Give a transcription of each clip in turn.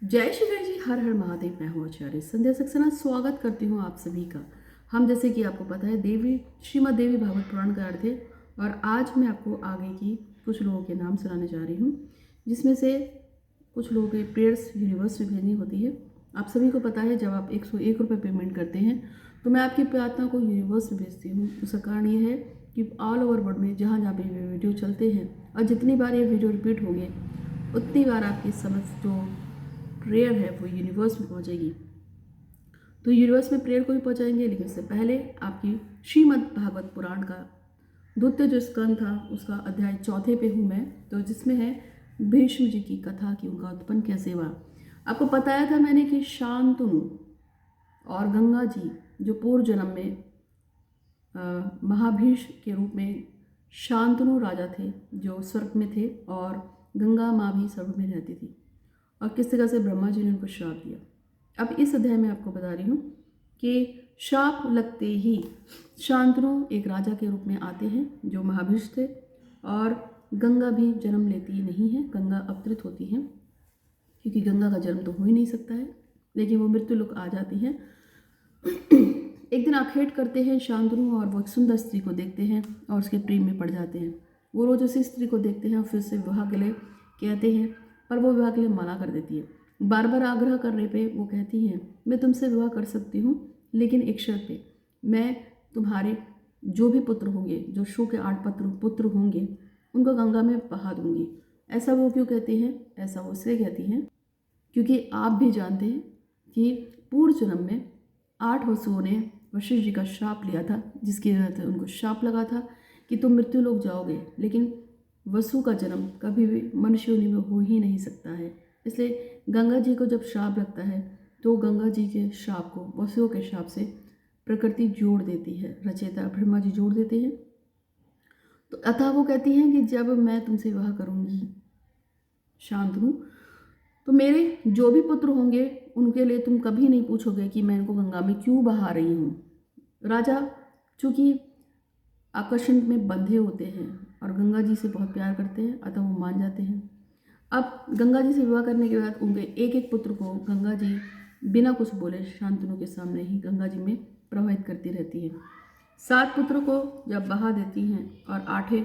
जय श्री गणेश जी, हर हर महादेव। मैं हूँ आचार्य संध्या सक्सेना। स्वागत करती हूँ आप सभी का। हम जैसे कि आपको पता है देवी श्रीमद् देवी भागवत पुराण का अर्थ है, और आज मैं आपको आगे की कुछ लोगों के नाम सुनाने जा रही हूँ, जिसमें से कुछ लोगों के प्रेयर्स यूनिवर्स में भेजनी होती है। आप सभी को पता है जब आप 101 रुपये पेमेंट करते हैं तो मैं आपकी प्रार्थना को यूनिवर्स में भेजती हूँ। उसका कारण ये है कि ऑल ओवर वर्ल्ड में जहाँ जहाँ भी वीडियो चलते हैं और जितनी बार ये वीडियो रिपीट होंगे उतनी बार आपकी समझ जो प्रेयर है वो यूनिवर्स में पहुंचेगी। तो यूनिवर्स में प्रेयर को भी पहुंचाएंगे, लेकिन उससे पहले आपकी श्रीमद् भागवत पुराण का द्वितीय जो स्कंद था उसका अध्याय 4 पे हूँ मैं, तो जिसमें है भीष्म जी की कथा कि उनका उत्पन्न कैसे हुआ। आपको बताया था मैंने कि शांतनु और गंगा जी जो पूर्व जन्म में महाभीष्म के रूप में शांतनु राजा थे जो स्वर्ग में थे, और गंगा माँ भी स्वर्ग में रहती थी, और किस तरह से ब्रह्मा जी ने उनको श्राप दिया। अब इस अध्याय में आपको बता रही हूँ कि श्राप लगते ही शांतनु एक राजा के रूप में आते हैं जो महाभीष्म थे, और गंगा भी जन्म लेती नहीं है, गंगा अवतरित होती हैं, क्योंकि गंगा का जन्म तो हो ही नहीं सकता है, लेकिन वो मृत्यु लोक आ जाती हैं। एक दिन आखेट करते हैं शांतनु, और वो एक सुंदर स्त्री को देखते हैं और उसके प्रेम में पड़ जाते हैं। वो रोज उसी स्त्री को देखते हैं और फिर से विवाह के लिए कहते हैं, पर वो विवाह के लिए मना कर देती है। बार बार आग्रह करने पे वो कहती है मैं तुमसे विवाह कर सकती हूँ, लेकिन एक शर्त पे, मैं तुम्हारे जो भी पुत्र होंगे, जो शो के 8 पुत्र होंगे, उनको गंगा में बहा दूंगी। ऐसा वो क्यों कहती हैं? ऐसा वो इसलिए कहती हैं क्योंकि आप भी जानते हैं कि पूर्व जन्म में 8 वसुओं ने वशिष्ठ जी का श्राप लिया था, जिसकी वजह से उनको श्राप लगा था कि तुम मृत्यु लोक जाओगे, लेकिन वसु का जन्म कभी भी मनुष्य योनि में हो ही नहीं सकता है। इसलिए गंगा जी को जब श्राप लगता है तो गंगा जी के श्राप को वसुओं के श्राप से प्रकृति जोड़ देती है, रचयिता ब्रह्मा जी जोड़ देते हैं। तो अतः वो कहती हैं कि जब मैं तुमसे विवाह करूंगी शांतनु, तो मेरे जो भी पुत्र होंगे उनके लिए तुम कभी नहीं पूछोगे कि मैं इनको गंगा में क्यों बहा रही हूँ। राजा चूँकि आकर्षण में बंधे होते हैं और गंगा जी से बहुत प्यार करते हैं, अतः वो मान जाते हैं। अब गंगा जी से विवाह करने के बाद उनके एक एक पुत्र को गंगा जी बिना कुछ बोले शांतनु के सामने ही गंगा जी में प्रवाहित करती रहती है। 7 पुत्र को जब बहा देती हैं और 8वें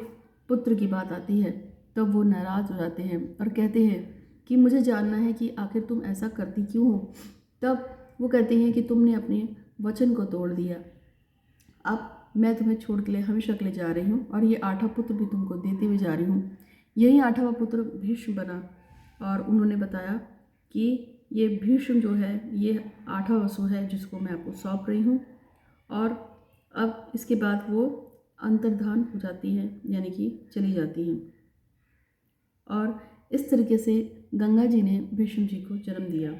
पुत्र की बात आती है तब वो नाराज हो जाते हैं और कहते हैं कि मुझे जानना है कि आखिर तुम ऐसा करती क्यों हो। तब वो कहते हैं कि तुमने अपने वचन को तोड़ दिया, अब मैं तुम्हें छोड़ के लिए हमेशा के लिए जा रही हूँ, और ये 8वां पुत्र भी तुमको देते हुए जा रही हूँ। यही 8वां पुत्र भीष्म बना, और उन्होंने बताया कि ये भीष्म जो है ये 8वां वसु है जिसको मैं आपको सौंप रही हूँ। और अब इसके बाद वो अंतर्धान हो जाती है, यानी कि चली जाती हैं। और इस तरीके से गंगा जी ने भीष्म जी को जन्म दिया।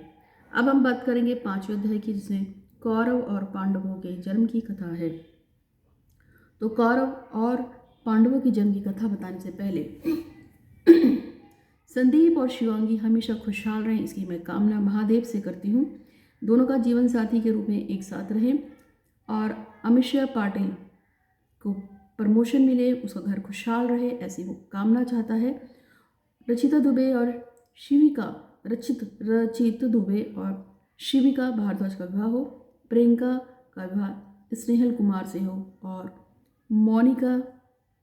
अब हम बात करेंगे 5वें अध्याय की, जिसमें कौरव और पांडवों के जन्म की कथा है। तो कौरव और पांडवों की जन्म की कथा बताने से पहले संदीप और शिवांगी हमेशा खुशहाल रहें, इसकी मैं कामना महादेव से करती हूँ। दोनों का जीवन साथी के रूप में एक साथ रहें, और अमिषा पाटिल को प्रमोशन मिले, उसका घर खुशहाल रहे, ऐसी वो कामना चाहता है। रचिता दुबे और शिविका रचित दुबे और शिविका भारद्वाज का विवाह हो। प्रियंका का विवाह स्नेहल कुमार से हो, और मोनिका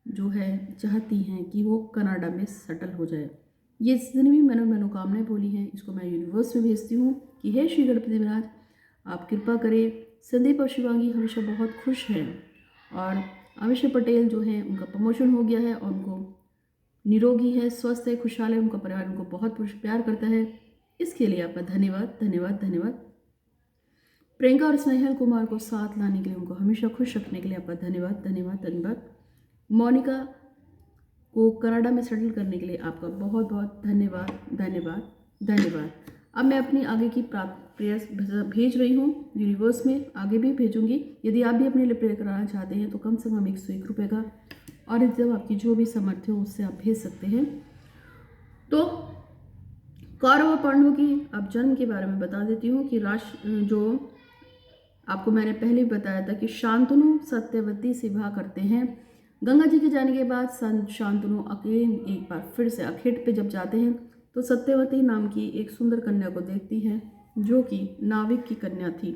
जो है चाहती हैं कि वो कनाडा में सेटल हो जाए। ये जितनी भी मैंने मनोकामनाएं बोली हैं इसको मैं यूनिवर्स में भेजती हूँ कि हे श्री गणपति महाराज आप कृपा करें। संदीप और शिवांगी हमेशा बहुत खुश हैं, और अमिषा पटेल जो है उनका प्रमोशन हो गया है और उनको निरोगी है, स्वस्थ है, खुशहाल है, उनका परिवार उनको बहुत प्यार करता है। इसके लिए आपका धन्यवाद धन्यवाद धन्यवाद। प्रियंका और स्नेहल कुमार को साथ लाने के लिए, उनको हमेशा खुश रखने के लिए आपका धन्यवाद धन्यवाद धन्यवाद। मोनिका को कनाडा में सेटल करने के लिए आपका बहुत बहुत धन्यवाद धन्यवाद धन्यवाद। अब मैं अपनी आगे की प्रेयर्स भेज रही हूँ यूनिवर्स में, आगे भी भेजूंगी। यदि आप भी अपने लिए प्रेयर कराना चाहते हैं तो कम से कम 101 रुपये का, और एकदम आपकी जो भी सामर्थ्य हो उससे आप भेज सकते हैं। तो कौरव और पांडवों की अब जन्म के बारे में बता देती हूँ कि जो आपको मैंने पहले भी बताया था कि शांतनु सत्यवती से विवाह करते हैं। गंगा जी के जाने के बाद शांतनु अकेले एक बार फिर से अखेट पे जब जाते हैं तो सत्यवती नाम की एक सुंदर कन्या को देखती है जो कि नाविक की कन्या थी,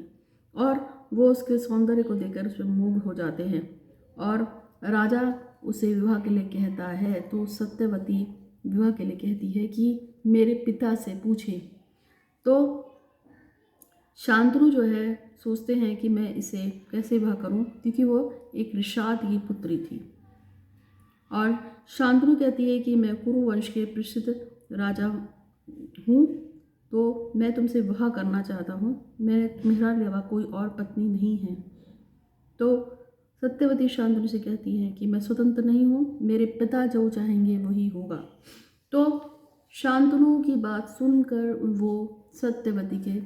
और वो उसके सौंदर्य को देखकर उसमें मुग्ध हो जाते हैं और राजा उसे विवाह के लिए कहता है। तो सत्यवती विवाह के लिए कहती है कि मेरे पिता से पूछें। तो शांतनु जो है सोचते हैं कि मैं इसे कैसे विवाह करूं, क्योंकि वो एक ऋषाद की पुत्री थी। और शांतनु कहती है कि मैं कुरु वंश के प्रसिद्ध राजा हूँ, तो मैं तुमसे विवाह करना चाहता हूँ, मेरा अलावा कोई और पत्नी नहीं है। तो सत्यवती शांतनु से कहती है कि मैं स्वतंत्र नहीं हूँ, मेरे पिता जो चाहेंगे वही होगा। तो शांतनु की बात सुनकर वो सत्यवती के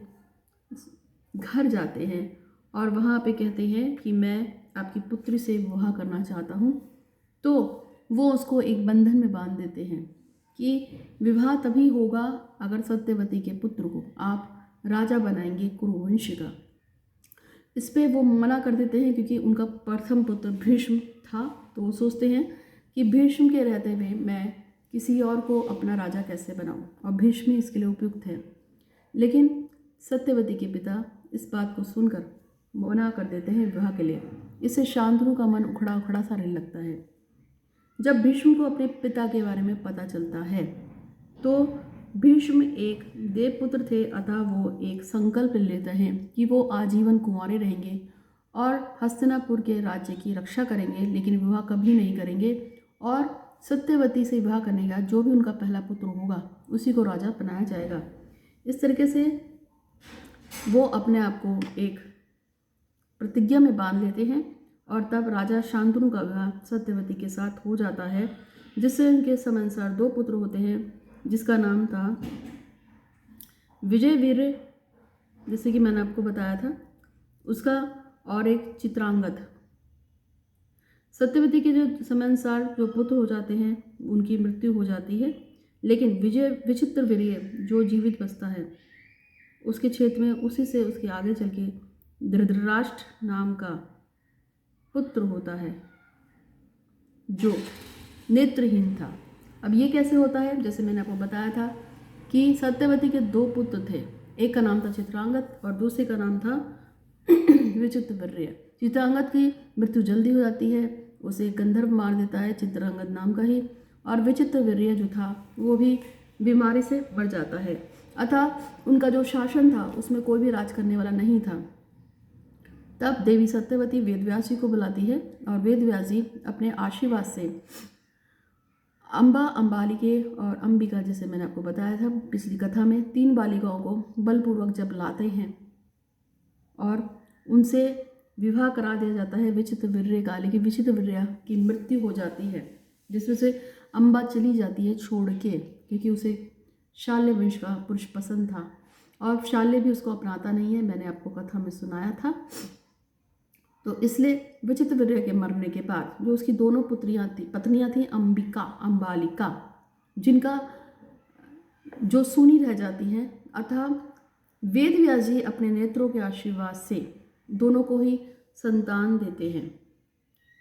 घर जाते हैं और वहाँ पे कहते हैं कि मैं आपकी पुत्री से विवाह करना चाहता हूँ। तो वो उसको एक बंधन में बांध देते हैं कि विवाह तभी होगा अगर सत्यवती के पुत्र को आप राजा बनाएंगे कुरुवंश का। इस पे वो मना कर देते हैं क्योंकि उनका प्रथम पुत्र भीष्म था। तो वो सोचते हैं कि भीष्म के रहते हुए मैं किसी और को अपना राजा कैसे बनाऊं, और भीष्म ही इसके लिए उपयुक्त है। लेकिन सत्यवती के पिता इस बात को सुनकर मना कर देते हैं विवाह के लिए। इससे शांतनु का मन उखड़ा उखड़ा सा रहने लगता है। जब भीष्म को अपने पिता के बारे में पता चलता है तो भीष्म एक देवपुत्र थे, अतः वो एक संकल्प लेते हैं कि वो आजीवन कुंवारे रहेंगे और हस्तिनापुर के राज्य की रक्षा करेंगे, लेकिन विवाह कभी नहीं करेंगे। और सत्यवती से विवाह करने का जो भी उनका पहला पुत्र होगा उसी को राजा बनाया जाएगा। इस तरीके से वो अपने आप को एक प्रतिज्ञा में बांध लेते हैं और तब राजा शांतनु का विवाह सत्यवती के साथ हो जाता है, जिससे उनके समयानुसार दो पुत्र होते हैं, जिसका नाम था विजयवीर, जैसे कि मैंने आपको बताया था उसका, और एक चित्रांगद। सत्यवती के जो समयानुसार जो पुत्र हो जाते हैं उनकी मृत्यु हो जाती है, लेकिन विचित्रवीर्य जो जीवित बचता है उसके क्षेत्र में उसी से उसके आगे चल के धृतराष्ट्र नाम का पुत्र होता है जो नेत्रहीन था। अब ये कैसे होता है, जैसे मैंने आपको बताया था कि सत्यवती के दो पुत्र थे, एक का नाम था चित्रांगद और दूसरे का नाम था विचित्रवीर्य। चित्रांगद की मृत्यु जल्दी हो जाती है, उसे गंधर्व मार देता है चित्रांगद नाम का ही, और विचित्रवीर्य जो था वो भी बीमारी से मर जाता है। अतः उनका जो शासन था उसमें कोई भी राज करने वाला नहीं था। तब देवी सत्यवती वेदव्यास जी को बुलाती है और वेदव्यास जी अपने आशीर्वाद से अम्बा, अम्बालिके और अंबिका, जैसे मैंने आपको बताया था पिछली कथा में, 3 बालिकाओं को बलपूर्वक जब लाते हैं और उनसे विवाह करा दिया जाता है विचित्रवीर्य का, लेकिन विचित्रवीर्य की मृत्यु हो जाती है, जिसमें से अम्बा चली जाती है छोड़ के, क्योंकि उसे शाल्य वंश का पुरुष पसंद था और शाल्य भी उसको अपनाता नहीं है, मैंने आपको कथा में सुनाया था। तो इसलिए विचित्रवीर्य के मरने के बाद जो उसकी दोनों पत्नियां थी अंबिका, अम्बालिका, जिनका जो सूनी रह जाती हैं, अतः वेदव्यास जी अपने नेत्रों के आशीर्वाद से दोनों को ही संतान देते हैं।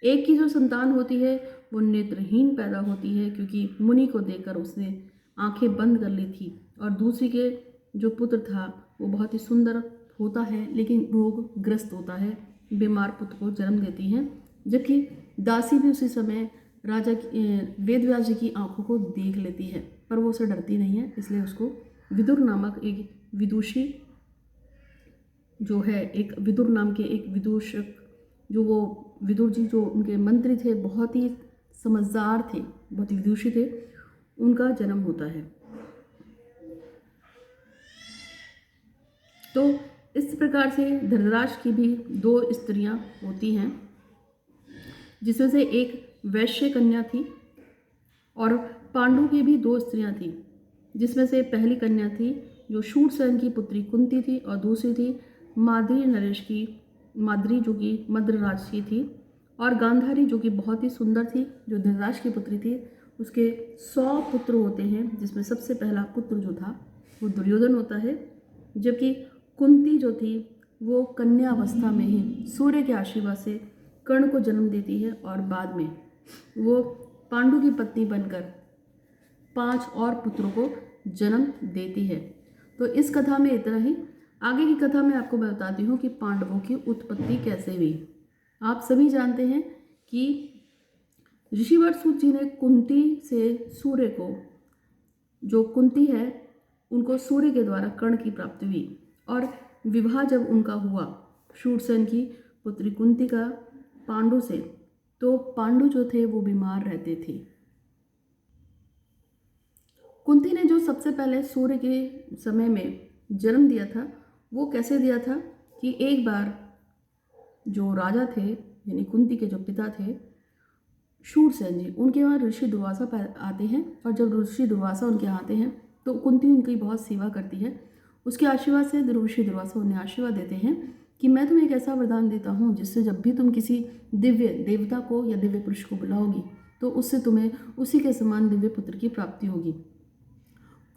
एक की जो संतान होती है वो नेत्रहीन पैदा होती है क्योंकि मुनि को देकर उसने आंखें बंद कर ली थी, और दूसरी के जो पुत्र था वो बहुत ही सुंदर होता है लेकिन रोगग्रस्त होता है, बीमार पुत्र को जन्म देती हैं। जबकि दासी भी उसी समय राजा वेदव्यास जी की आंखों को देख लेती है, पर वो उसे डरती नहीं है, इसलिए उसको विदुर नामक एक विदुषी जो है, एक विदुर नाम के एक विदूषक, जो वो विदुर जी जो उनके मंत्री थे, बहुत ही समझदार थे, बहुत ही विदुषी थे, उनका जन्म होता है। तो इस प्रकार से धृतराष्ट्र की भी 2 स्त्रियां होती हैं, जिसमें से एक वैश्य कन्या थी, और पांडु की भी 2 स्त्रियां थी, जिसमें से पहली कन्या थी जो शूरसेन की पुत्री कुंती थी, और दूसरी थी माद्री नरेश की माद्री, जो कि मद्रराज की थी, और गांधारी जो कि बहुत ही सुंदर थी, जो धृतराष्ट्र की पुत्री थी। उसके 100 पुत्र होते हैं, जिसमें सबसे पहला पुत्र जो था वो दुर्योधन होता है, जबकि कुंती जो थी वो कन्यावस्था में ही सूर्य के आशीर्वाद से कर्ण को जन्म देती है, और बाद में वो पांडु की पत्नी बनकर 5 और पुत्रों को जन्म देती है। तो इस कथा में इतना ही। आगे की कथा में आपको मैं बताती हूँ कि पांडवों की उत्पत्ति कैसे हुई। आप सभी जानते हैं कि ऋषि वरसूत जी ने कुंती से सूर्य को, जो कुंती है उनको सूर्य के द्वारा कर्ण की प्राप्ति हुई और विवाह जब उनका हुआ शूरसेन की पुत्री कुंती का पांडु से, तो पांडु जो थे वो बीमार रहते थे। कुंती ने जो सबसे पहले सूर्य के समय में जन्म दिया था वो कैसे दिया था कि एक बार जो राजा थे यानी कुंती के जो पिता थे शूरसेन जी, उनके वहाँ ऋषि दुर्वासा आते हैं और जब ऋषि दुर्वासा उनके यहाँ आते हैं तो कुंती उनकी बहुत सेवा करती है। उसके आशीर्वाद से ऋषि दुर्वासा उन्हें आशीर्वाद देते हैं कि मैं तुम्हें एक ऐसा वरदान देता हूँ जिससे जब भी तुम किसी दिव्य देवता को या दिव्य पुरुष को बुलाओगी तो उससे तुम्हें उसी के समान दिव्य पुत्र की प्राप्ति होगी।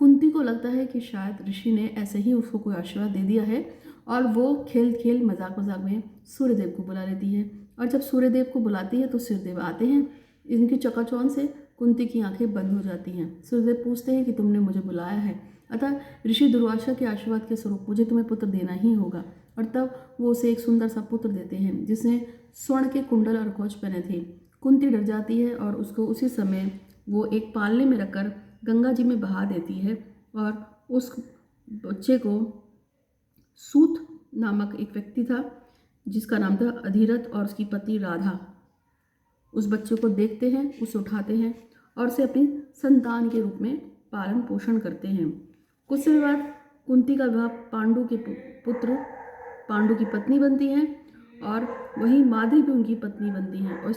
कुंती को लगता है कि शायद ऋषि ने ऐसे ही उसको कोई आशीर्वाद दे दिया है और वो खेल खेल मजाक मजाक में सूर्यदेव को बुला लेती है। और जब सूर्यदेव को बुलाती है तो सूर्यदेव आते हैं। इनकी चकाचौंध से कुंती की आंखें बंद हो जाती हैं। सूर्यदेव पूछते हैं कि तुमने मुझे बुलाया है, अतः ऋषि दुर्वासा के आशीर्वाद के स्वरूप मुझे तुम्हें पुत्र देना ही होगा। और तब वो उसे एक सुंदर सा पुत्र देते हैं जिसने स्वर्ण के कुंडल और कवच पहने थे। कुंती डर जाती है और उसको उसी समय वो एक पालने में रखकर गंगा जी में बहा देती है और उस बच्चे को सूत नामक एक व्यक्ति था जिसका नाम था अधिरथ और उसकी पत्नी राधा उस बच्चे को देखते हैं, उसे उठाते हैं और उसे अपनी संतान के रूप में पालन पोषण करते हैं। कुछ समय बाद कुंती का विवाह पांडु के पुत्र पांडु की पत्नी बनती है और वहीं माद्री भी उनकी पत्नी बनती है और इस